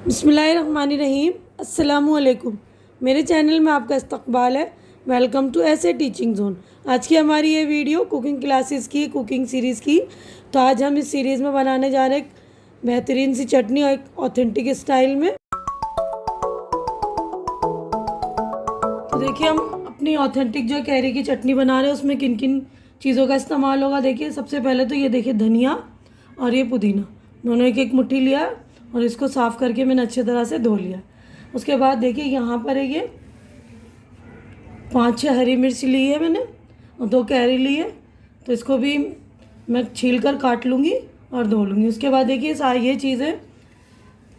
बिस्मिल्लाहिर्रहमानिर्रहीम। अस्सलामुअलैकुम। मेरे चैनल में आपका इस्तकबाल है। वेलकम टू ऐसे टीचिंग जोन। आज की हमारी ये वीडियो कुकिंग क्लासेस की कुकिंग सीरीज़ की। तो आज हम इस सीरीज़ में बनाने जा रहे हैं एक बेहतरीन सी चटनी और एक ऑथेंटिक स्टाइल में। तो देखिए हम अपनी ऑथेंटिक जो कैरी की चटनी बना रहे हैं उसमें किन किन चीज़ों का इस्तेमाल होगा। देखिए सबसे पहले तो ये देखिए धनिया और ये पुदीना दोनों एक एक मुट्ठी लिया और इसको साफ़ करके मैंने अच्छी तरह से धो लिया। उसके बाद देखिए यहाँ पर है ये 5-6 हरी मिर्च ली है मैंने और 2 कैरी ली है। तो इसको भी मैं छील कर काट लूँगी और धो लूँगी। उसके बाद देखिए सारी ये चीज़ें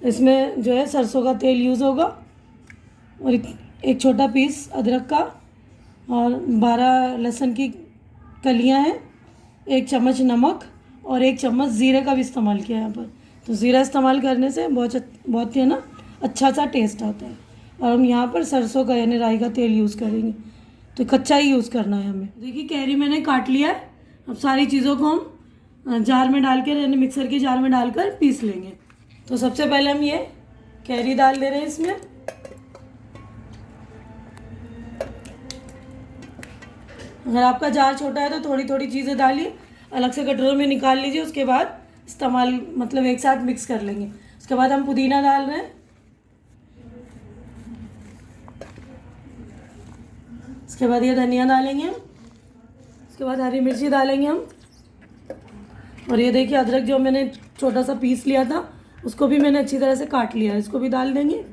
इसमें जो है सरसों का तेल यूज़ होगा और एक छोटा पीस अदरक का और 12 लहसुन की कलियाँ हैं, 1 चम्मच नमक और 1 चम्मच ज़ीरे का भी इस्तेमाल किया है यहाँ पर। तो ज़ीरा इस्तेमाल करने से बहुत ही है ना अच्छा सा टेस्ट आता है। और हम यहाँ पर सरसों का यानी राई का तेल यूज़ करेंगे, तो कच्चा ही यूज़ करना है हमें। देखिए कैरी मैंने काट लिया है। अब सारी चीज़ों को हम जार में डाल कर यानी मिक्सर के जार में डालकर पीस लेंगे। तो सबसे पहले हम ये कैरी डाल दे रहे हैं इसमें। अगर आपका जार छोटा है तो थोड़ी थोड़ी चीज़ें डालिए, अलग से कटोरे में निकाल लीजिए। उसके बाद इस्तेमाल मतलब एक साथ मिक्स कर लेंगे। उसके बाद हम पुदीना डाल रहे हैं। उसके बाद ये धनिया डालेंगे, उसके बाद हरी मिर्ची डालेंगे हम। और ये देखिए अदरक जो मैंने छोटा सा पीस लिया था उसको भी मैंने अच्छी तरह से काट लिया है, इसको भी डाल देंगे।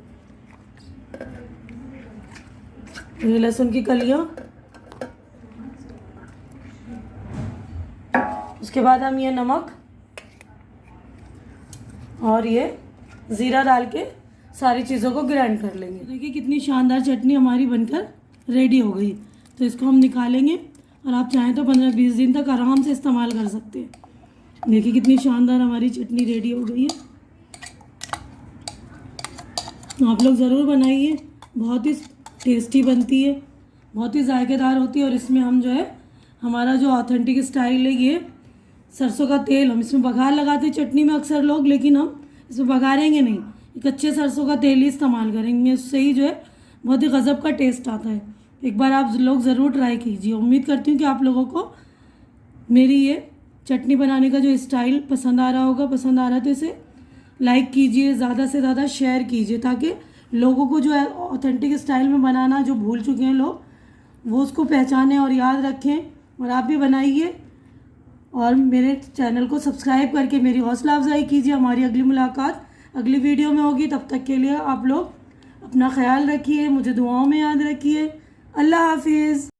ये लहसुन की कलियाँ। उसके बाद हम ये नमक और ये ज़ीरा डाल के सारी चीज़ों को ग्राइंड कर लेंगे। देखिए कितनी शानदार चटनी हमारी बनकर रेडी हो गई। तो इसको हम निकालेंगे और आप चाहें तो 15-20 दिन तक आराम से इस्तेमाल कर सकते हैं। देखिए कितनी शानदार हमारी चटनी रेडी हो गई है। आप लोग ज़रूर बनाइए, बहुत ही टेस्टी बनती है, बहुत ही जायकेदार होती है। और इसमें हम जो है हमारा जो ऑथेंटिक स्टाइल है ये सरसों का तेल, हम इसमें बघार लगाते हैं चटनी में अक्सर लोग, लेकिन हम इसमें बघारेंगे नहीं, कच्चे सरसों का तेल ही इस्तेमाल करेंगे। उससे ही जो है बहुत ही गज़ब का टेस्ट आता है। एक बार आप लोग ज़रूर ट्राई कीजिए। उम्मीद करती हूँ कि आप लोगों को मेरी ये चटनी बनाने का जो स्टाइल पसंद आ रहा होगा। पसंद आ रहा है तो इसे लाइक कीजिए, ज़्यादा से ज़्यादा शेयर कीजिए, ताकि लोगों को जो है ऑथेंटिक स्टाइल में बनाना जो भूल चुके हैं लोग वो उसको पहचानें और याद रखें। और आप भी बनाइए और मेरे चैनल को सब्सक्राइब करके मेरी हौसला अफजाई कीजिए। हमारी अगली मुलाकात अगली वीडियो में होगी। तब तक के लिए आप लोग अपना ख्याल रखिए, मुझे दुआओं में याद रखिए। अल्लाह हाफिज़।